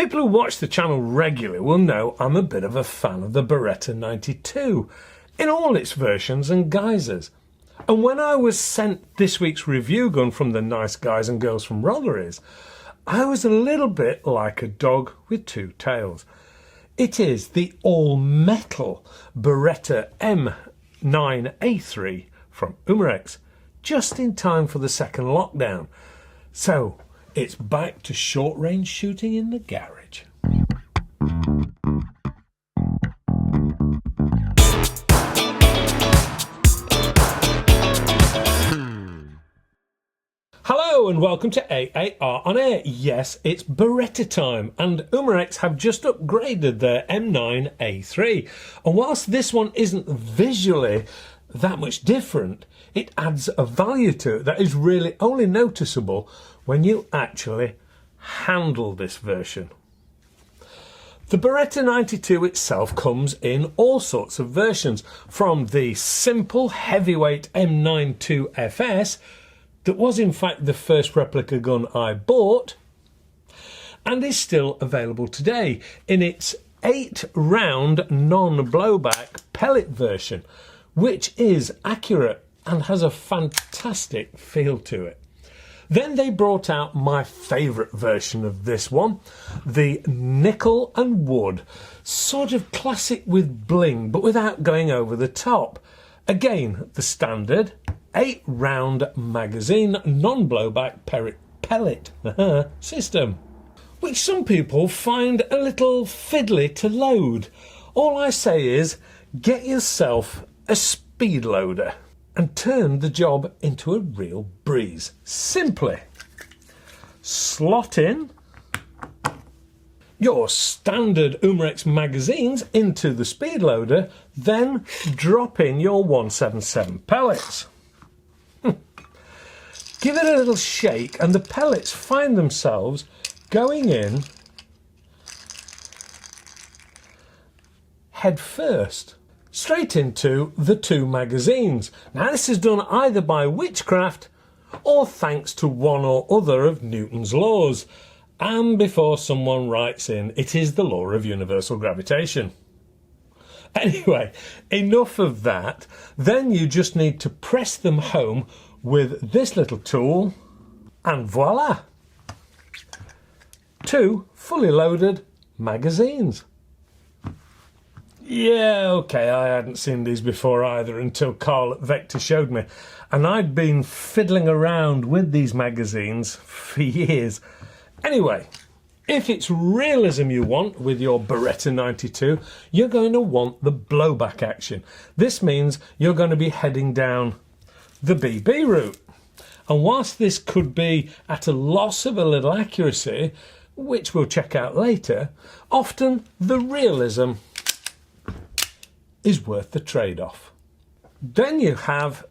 People who watch the channel regularly will know I'm a bit of a fan of the Beretta 92 in all its versions and guises. And when I was sent this week's review gun from the nice guys and girls from Rolleries, I was a little bit like a dog with two tails. It is the all-metal Beretta M9A3 from Umarex, just in time for the second lockdown. So it's back to short-range shooting in the garage. Hello and welcome to AAR on Air. Yes, it's Beretta time, and Umarex have just upgraded their M9A3. And whilst this one isn't visually that much different, it adds a value to it that is really only noticeable when you actually handle this version. The Beretta 92 itself comes in all sorts of versions, from the simple heavyweight M92FS that was in fact the first replica gun I bought and is still available today in its 8-round non-blowback pellet version, which is accurate and has a fantastic feel to it. Then they brought out my favourite version of this one, the nickel and wood, sort of classic with bling but without going over the top. Again, the standard 8-round magazine non-blowback pellet system, which some people find a little fiddly to load. All I say is get yourself a speed loader and turn the job into a real breeze. Simply slot in your standard Umarex magazines into the speed loader, then drop in your 177 pellets. Give it a little shake and the pellets find themselves going in head first, straight into the two magazines. Now this is done either by witchcraft or thanks to one or other of Newton's laws. And before someone writes in, it is the law of universal gravitation. Anyway, enough of that. Then you just need to press them home with this little tool and voila! 2 fully loaded magazines. Yeah, okay, I hadn't seen these before either until Karl at Vector showed me, and I'd been fiddling around with these magazines for years. Anyway, if it's realism you want with your Beretta 92, you're going to want the blowback action. This means you're going to be heading down the BB route. And whilst this could be at a loss of a little accuracy, which we'll check out later, often the realism is worth the trade-off. Then you have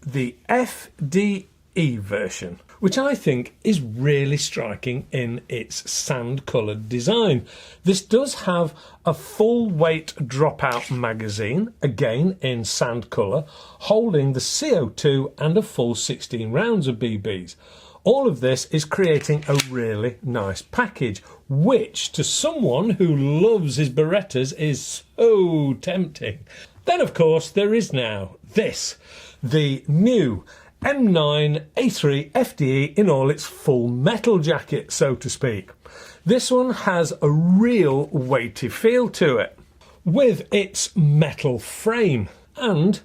the FDE version, which I think is really striking in its sand-coloured design. This does have a full weight dropout magazine, again in sand colour, holding the CO2 and a full 16 rounds of BBs. All of this is creating a really nice package, which to someone who loves his Berettas is so tempting. Then of course there is now this, the new M9A3 FDE in all its full metal jacket, so to speak. This one has a real weighty feel to it, with its metal frame and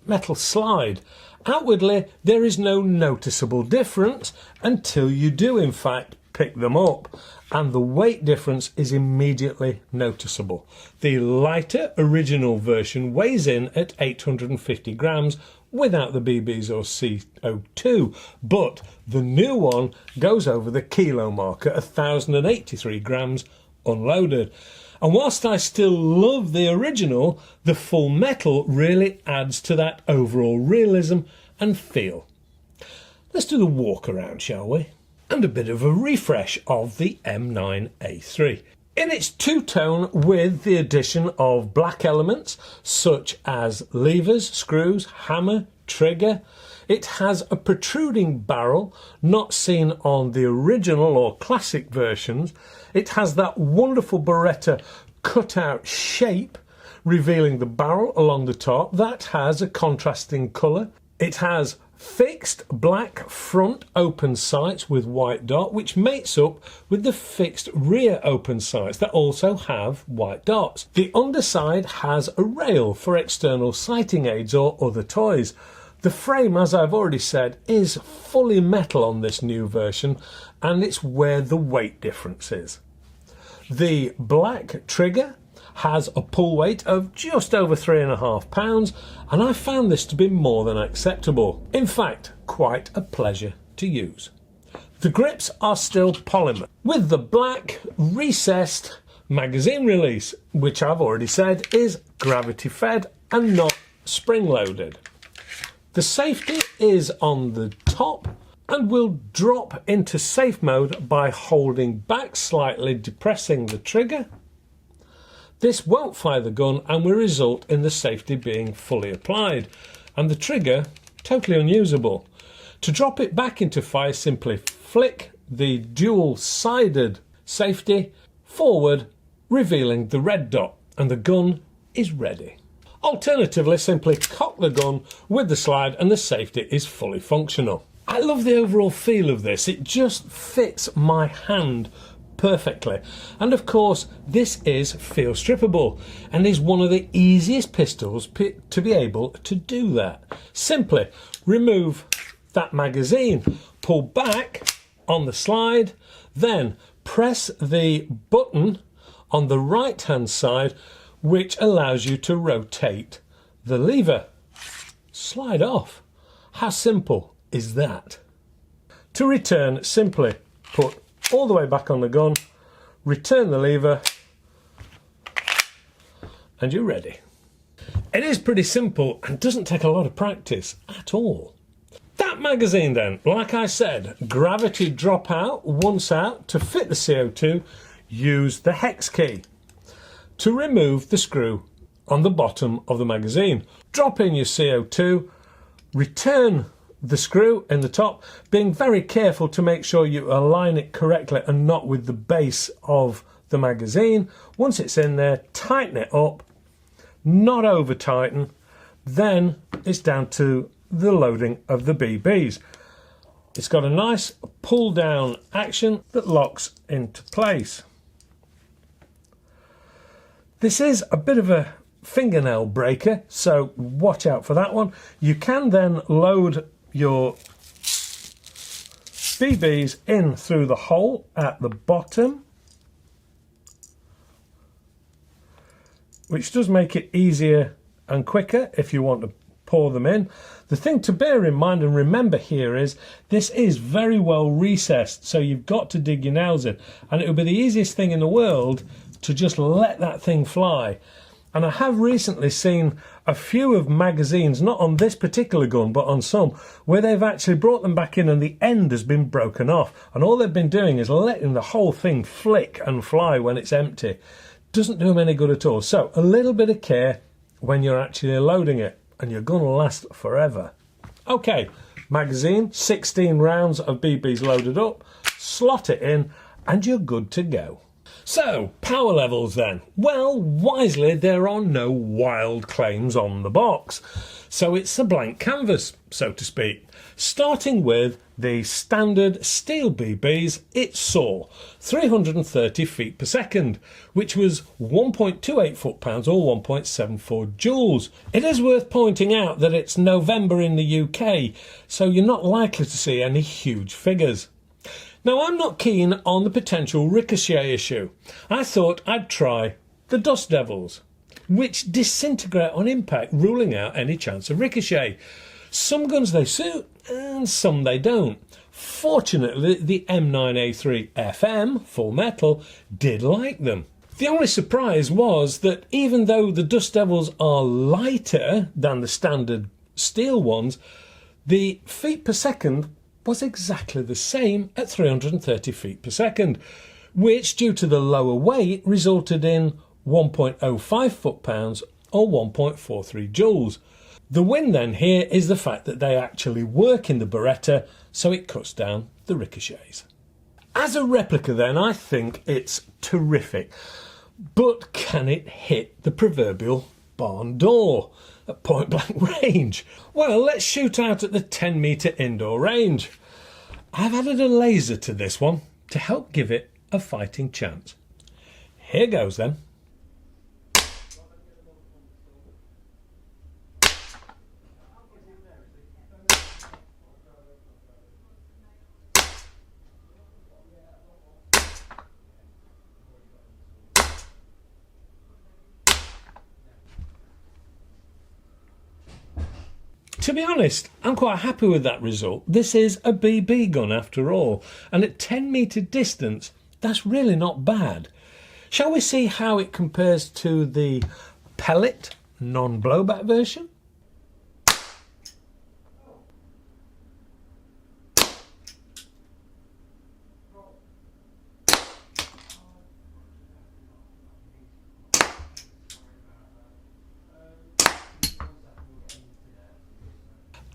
metal slide. Outwardly, there is no noticeable difference until you do in fact pick them up, and the weight difference is immediately noticeable. The lighter original version weighs in at 850 grams without the BBs or CO2, but the new one goes over the kilo mark at 1,083 grams unloaded. And whilst I still love the original, the full metal really adds to that overall realism and feel. Let's do the walk around, shall we? And a bit of a refresh of the M9A3. In its two-tone with the addition of black elements such as levers, screws, hammer, trigger, it has a protruding barrel not seen on the original or classic versions, It has that wonderful Beretta cutout shape, revealing the barrel along the top. That has a contrasting colour. It has fixed black front open sights with white dot, which mates up with the fixed rear open sights that also have white dots. The underside has a rail for external sighting aids or other toys. The frame, as I've already said, is fully metal on this new version, and it's where the weight difference is. The black trigger has a pull weight of just over 3.5 pounds, and I found this to be more than acceptable. In fact, quite a pleasure to use. The grips are still polymer, with the black recessed magazine release, which I've already said is gravity fed and not spring loaded. The safety is on the top and will drop into safe mode by holding back slightly, depressing the trigger. This won't fire the gun and will result in the safety being fully applied and the trigger totally unusable. To drop it back into fire, simply flick the dual-sided safety forward, revealing the red dot, and the gun is ready. Alternatively, simply cock the gun with the slide and the safety is fully functional. I love the overall feel of this. It just fits my hand perfectly, and of course this is field strippable and is one of the easiest pistols to be able to do that. Simply remove that magazine, pull back on the slide, then press the button on the right hand side which allows you to rotate the lever. Slide off. How simple is that? To return, simply put all the way back on the gun, return the lever, and you're ready. It is pretty simple and doesn't take a lot of practice at all. That magazine then, like I said, gravity drop out once out. To fit the CO2, use the hex key. To remove the screw on the bottom of the magazine, drop in your CO2, return the screw in the top, being very careful to make sure you align it correctly and not with the base of the magazine. Once it's in there, tighten it up, not over tighten, then it's down to the loading of the BBs. It's got a nice pull down action that locks into place. This is a bit of a fingernail breaker, so watch out for that one. You can then load your BBs in through the hole at the bottom, which does make it easier and quicker if you want to pour them in. The thing to bear in mind and remember here is this is very well recessed, so you've got to dig your nails in, and it would be the easiest thing in the world to just let that thing fly. And I have recently seen a few of magazines, not on this particular gun, but on some, where they've actually brought them back in and the end has been broken off. And all they've been doing is letting the whole thing flick and fly when it's empty. Doesn't do them any good at all. So a little bit of care when you're actually loading it, and you're going to last forever. Okay, magazine, 16 rounds of BBs loaded up, slot it in, and you're good to go. So, power levels then. Well, wisely, there are no wild claims on the box. So it's a blank canvas, so to speak. Starting with the standard steel BBs, it saw 330 feet per second, which was 1.28 foot-pounds or 1.74 joules. It is worth pointing out that it's November in the UK, so you're not likely to see any huge figures. Now, I'm not keen on the potential ricochet issue. I thought I'd try the Dust Devils, which disintegrate on impact, ruling out any chance of ricochet. Some guns they suit and some they don't. Fortunately, the M9A3 FM, full metal, did like them. The only surprise was that even though the Dust Devils are lighter than the standard steel ones, the feet per second was exactly the same at 330 feet per second, which, due to the lower weight, resulted in 1.05 foot-pounds or 1.43 joules. The win then here is the fact that they actually work in the Beretta, so it cuts down the ricochets. As a replica then, I think it's terrific. But can it hit the proverbial barn door at point blank range? Well, let's shoot out at the 10-metre indoor range. I've added a laser to this one to help give it a fighting chance. Here goes then. To be honest, I'm quite happy with that result. This is a BB gun after all, and at 10-metre distance, that's really not bad. Shall we see how it compares to the pellet non-blowback version?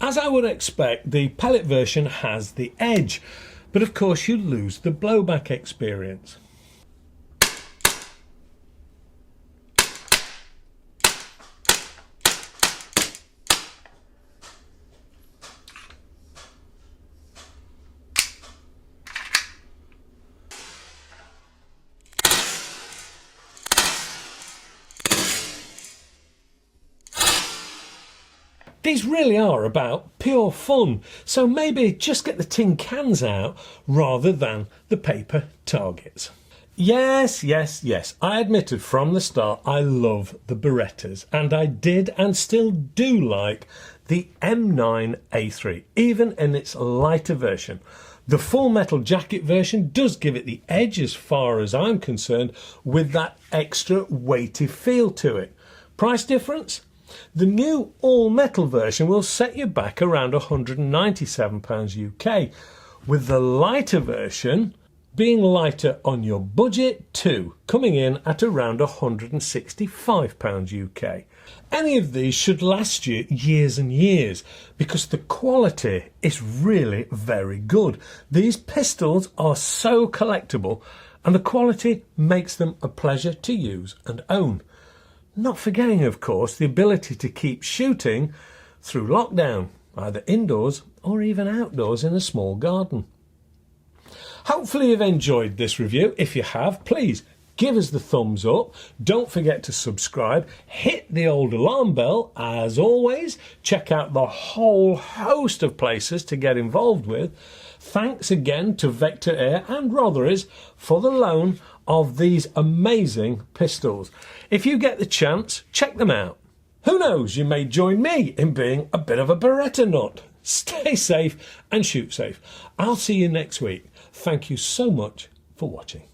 As I would expect, the pellet version has the edge, but of course you lose the blowback experience. These really are about pure fun, so maybe just get the tin cans out rather than the paper targets. Yes, I admitted from the start I love the Berettas, and I did and still do like the M9A3, even in its lighter version. The full metal jacket version does give it the edge as far as I'm concerned, with that extra weighty feel to it. Price difference? The new all-metal version will set you back around £197 UK, with the lighter version being lighter on your budget too, coming in at around £165 UK. Any of these should last you years and years because the quality is really very good. These pistols are so collectible and the quality makes them a pleasure to use and own. Not forgetting, of course, the ability to keep shooting through lockdown, either indoors or even outdoors in a small garden. Hopefully you've enjoyed this review. If you have, please give us the thumbs up. Don't forget to subscribe. Hit the old alarm bell. As always, check out the whole host of places to get involved with. Thanks again to Vector Air and Rotheries for the loan of these amazing pistols. If you get the chance, check them out. Who knows, you may join me in being a bit of a Beretta nut. Stay safe and shoot safe. I'll see you next week. Thank you so much for watching.